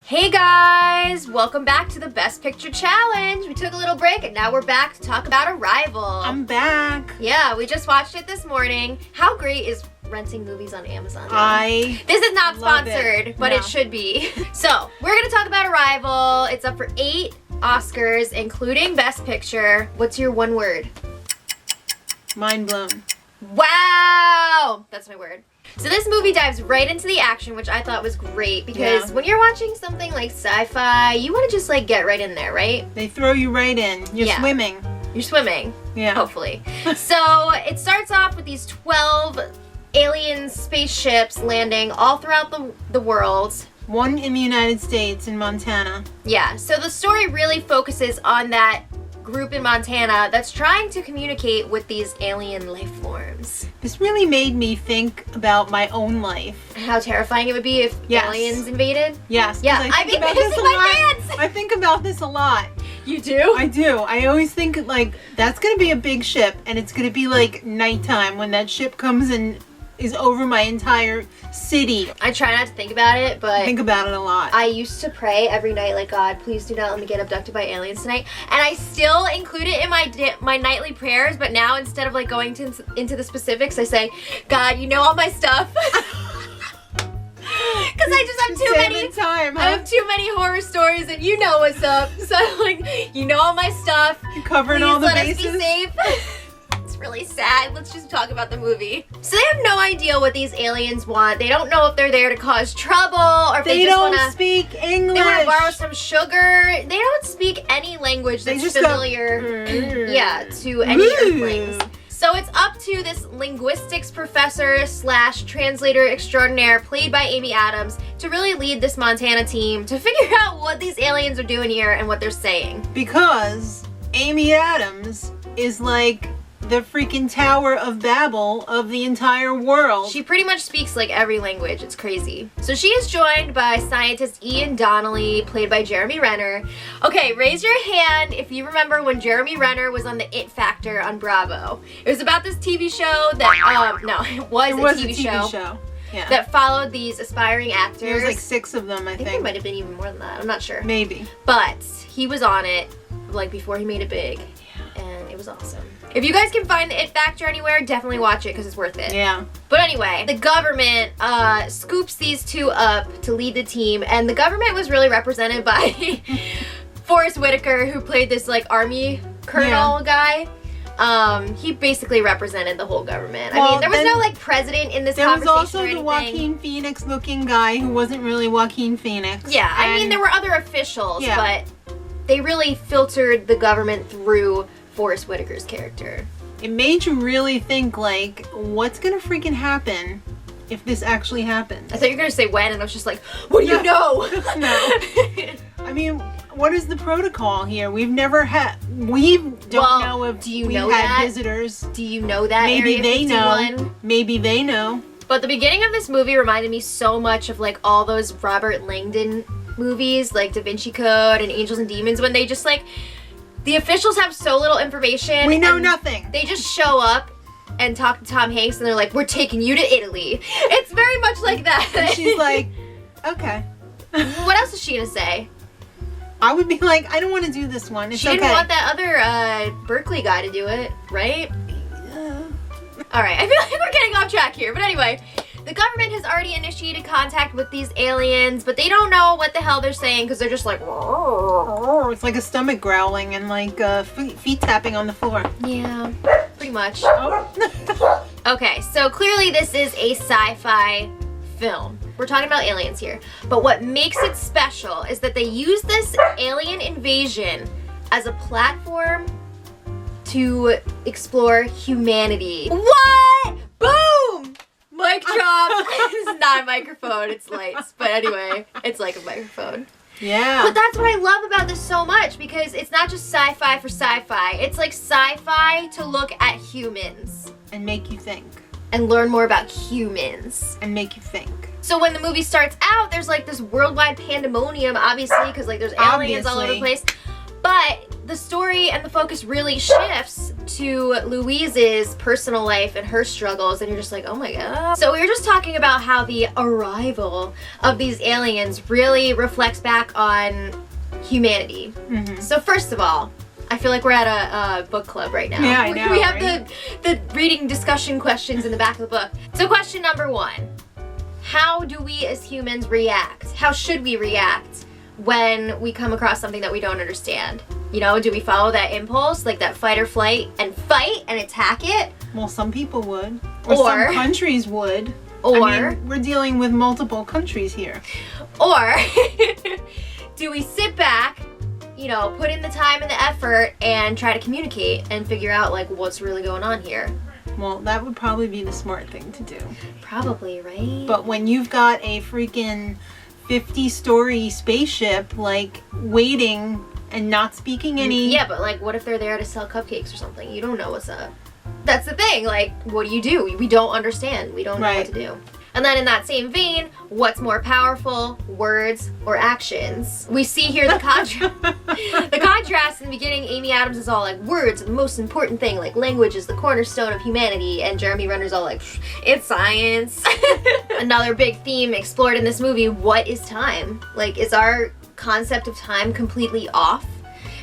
Hey guys! Welcome back to the Best Picture Challenge! We took a little break and now we're back to talk about Arrival. I'm back. Yeah, we just watched it this morning. How great is renting movies on Amazon? This is not sponsored, but it should be. So, we're gonna talk about Arrival. It's up for 8 Oscars, including Best Picture. What's your one word? Mind blown. Wow! That's my word. So this movie dives right into the action, which I thought was great because when you're watching something like sci-fi, you want to just like get right in there, right? They throw you right in. You're swimming. You're swimming. Yeah. Hopefully. So it starts off with these 12 alien spaceships landing all throughout the world. One in the United States, in Montana. Yeah. So the story really focuses on that group in Montana that's trying to communicate with these alien life forms. This really made me think about my own life. How terrifying it would be if aliens invaded? Yes. Yeah, I've been pissing my pants! I think about this a lot. You do? I do. I always think like, that's gonna be a big ship and it's gonna be like nighttime when that ship comes and is over my entire city. I try not to think about it, but I think about it a lot. I used to pray every night, like, God, please do not let me get abducted by aliens tonight. And I still include it in my nightly prayers, but now instead of like going into the specifics, I say, God, you know all my stuff. Because I just have too many. I have too many horror stories, and you know what's up. So I'm like, you know all my stuff. You covering all the bases. Please let us be safe. Really sad. Let's just talk about the movie. So they have no idea what these aliens want. They don't know if they're there to cause trouble or if they just want to speak English. They want to borrow some sugar. They don't speak any language that's familiar to any Earthlings. So it's up to this linguistics professor slash translator extraordinaire played by Amy Adams to really lead this Montana team to figure out what these aliens are doing here and what they're saying. Because Amy Adams is like the freaking Tower of Babel of the entire world. She pretty much speaks like every language. It's crazy. So she is joined by scientist Ian Donnelly, played by Jeremy Renner. Okay, raise your hand if you remember when Jeremy Renner was on the It Factor on Bravo. It was about this TV show that, it was a TV show. Yeah. That followed these aspiring actors. There was like 6 of them, I think. There might have been even more than that. I'm not sure. Maybe. But he was on it, like, before he made it big. And it was awesome. If you guys can find the It Factor anywhere, definitely watch it because it's worth it. Yeah. But anyway, the government scoops these 2 up to lead the team, and the government was really represented by Forrest Whitaker, who played this like army colonel guy. He basically represented the whole government. Well, I mean, there was no like president in this conversation. There was also the Joaquin Phoenix looking guy who wasn't really Joaquin Phoenix. Yeah, I mean there were other officials, but they really filtered the government through Forrest Whitaker's character. It made you really think, like, what's gonna freaking happen if this actually happens? I thought you were gonna say when, and I was just like, what do you know? No. I mean, what is the protocol here? We don't know if we've had visitors. Do you know that? Maybe Area they 51? know. Maybe they know. But the beginning of this movie reminded me so much of like all those Robert Langdon movies, like Da Vinci Code and Angels and Demons, when they just like, the officials have so little information. We know nothing. They just show up and talk to Tom Hanks and they're like, we're taking you to Italy. It's very much like that. And she's like, okay. What else is she gonna say? I would be like, I don't want to do this one. It's she didn't want that other Berkeley guy to do it, right? Alright, I feel like we're getting off track here. But anyway, the government has already initiated contact with these aliens, but they don't know what the hell they're saying because they're just like, it's like a stomach growling and like feet tapping on the floor. Yeah, pretty much. Okay, so clearly this is a sci-fi film. We're talking about aliens here. But what makes it special is that they use this alien invasion as a platform to explore humanity. What? Boom! Mic drop. This is not a microphone, it's lights. But anyway, it's like a microphone. Yeah. But that's what I love about this so much, because it's not just sci-fi for sci-fi. It's like sci-fi to look at humans. And make you think. And learn more about humans. And make you think. So when the movie starts out, there's like this worldwide pandemonium, obviously, because like there's aliens all over the place. But the story and the focus really shifts to Louise's personal life and her struggles, and you're just like, oh my god. So we were just talking about how the arrival of these aliens really reflects back on humanity. So first of all, I feel like we're at a book club right now. Yeah, I know, We have right? the reading discussion questions in the back of the book. So question number 1, how do we as humans react? How should we react when we come across something that we don't understand? You know, do we follow that impulse, like that fight or flight, and fight and attack it? Well, some people would. Or Or- some countries would. Or- I mean, we're dealing with multiple countries here. Or do we sit back, you know, put in the time and the effort and try to communicate and figure out like what's really going on here? Well, that would probably be the smart thing to do. Probably, right? But when you've got a freaking 50-story spaceship, like, waiting and not speaking any... Yeah, but like what if they're there to sell cupcakes or something? You don't know what's up. That's the thing, like, what do? We don't understand. We don't know what Right. to do. And then in that same vein, what's more powerful, words or actions? We see here the the contrast in the beginning. Amy Adams is all like, words are the most important thing, like language is the cornerstone of humanity, and Jeremy Renner's all like, it's science. Another big theme explored in this movie, what is time? Like, is our concept of time completely off?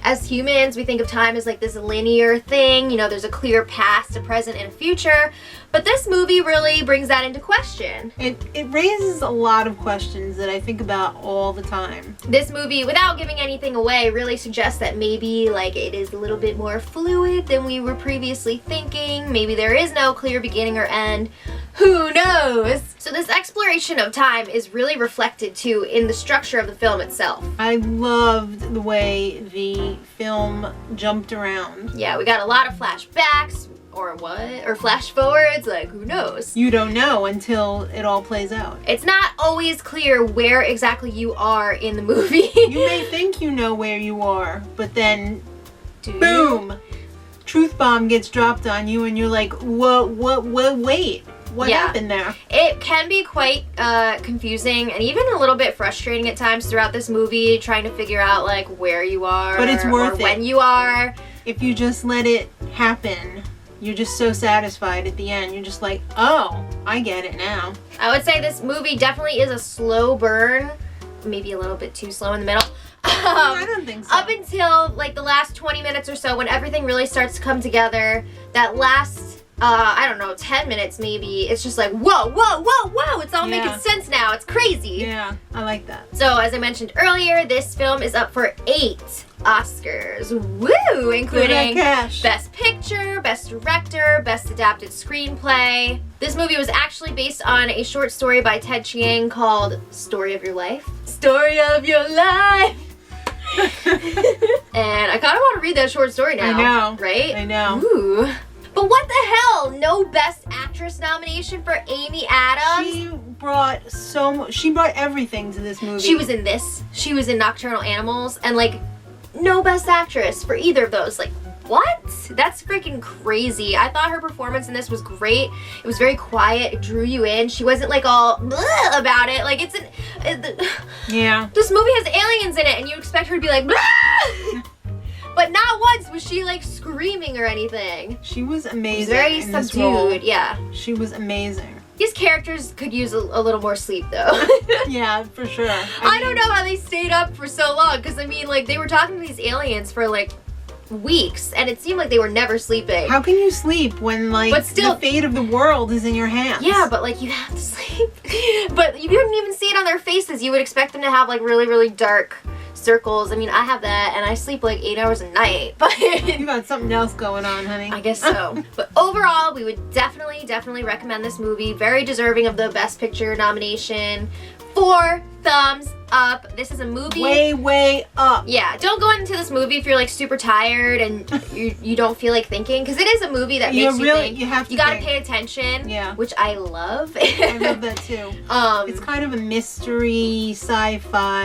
As humans, we think of time as like this linear thing, you know, there's a clear past, a present, and a future. But this movie really brings that into question. It raises a lot of questions that I think about all the time. This movie, without giving anything away, really suggests that maybe like it is a little bit more fluid than we were previously thinking. Maybe there is no clear beginning or end. Who knows? So this exploration of time is really reflected too in the structure of the film itself. I loved the way the film jumped around. Yeah, we got a lot of flashbacks, or what? Or flash forwards, like who knows? You don't know until it all plays out. It's not always clear where exactly you are in the movie. You may think you know where you are, but then, Do you? boom! Truth bomb gets dropped on you and you're like, wait, what Yeah. happened there? It can be quite confusing and even a little bit frustrating at times throughout this movie, trying to figure out like where you are, But it's worth or when it. you are. If you just let it happen, you're just so satisfied at the end. You're just like, oh, I get it now. I would say this movie definitely is a slow burn, maybe a little bit too slow in the middle. I don't think so. Up until like the last 20 minutes or so, when everything really starts to come together, that last I don't know, 10 minutes maybe, it's just like, whoa, it's all Yeah. making sense now. It's crazy. Yeah, I like that. So, as I mentioned earlier, this film is up for 8 Oscars. Woo! Look Including at that cash. Best Picture, Best Director, Best Adapted Screenplay. This movie was actually based on a short story by Ted Chiang called Story of Your Life. Story of Your Life! And I kind of want to read that short story now. I know. Right? I know. Ooh. But what the hell? No Best Actress nomination for Amy Adams? She brought she brought everything to this movie. She was in this. She was in Nocturnal Animals, and like, no Best Actress for either of those. Like, what? That's freaking crazy. I thought her performance in this was great. It was very quiet. It drew you in. She wasn't like all bleh about it. Like, it's Yeah. this movie has aliens in it, and you expect her to be like, bleh! But not once was she like screaming or anything. She was amazing. Very in this role. subdued. Yeah. She was amazing. These characters could use a little more sleep, though. Yeah, for sure. I don't know how they stayed up for so long, because I mean, like, they were talking to these aliens for like weeks, and it seemed like they were never sleeping. How can you sleep when, like, But still- the fate of the world is in your hands? Yeah, but like, you have to sleep. But you wouldn't even see it on their faces. You would expect them to have like really, really dark circles. I mean, I have that, and I sleep like 8 hours a night, but You got something else going on, honey. I guess so. But overall, we would definitely recommend this movie. Very deserving of the Best Picture nomination. 4 thumbs up. This is a movie. Way up. Yeah, don't go into this movie if you're like super tired and you don't feel like thinking, because it is a movie that You makes you really- think. you have to You gotta think. pay attention. Yeah. Which I love. I love that too. It's kind of a mystery,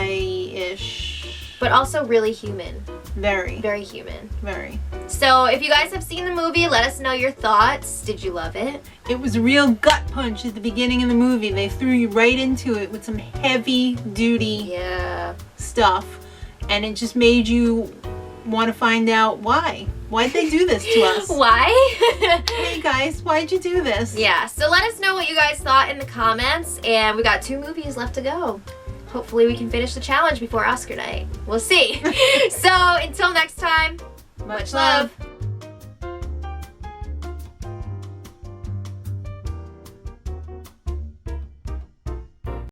sci-fi-ish. But also really human. Very. Very human. Very. So if you guys have seen the movie, let us know your thoughts. Did you love it? It was a real gut punch at the beginning of the movie. They threw you right into it with some heavy duty Yeah. stuff, and it just made you want to find out why. Why'd they do this to us? Why? Hey guys, why'd you do this? Yeah, so let us know what you guys thought in the comments, and we got 2 movies left to go. Hopefully we can finish the challenge before Oscar night. We'll see. So until next time, much love.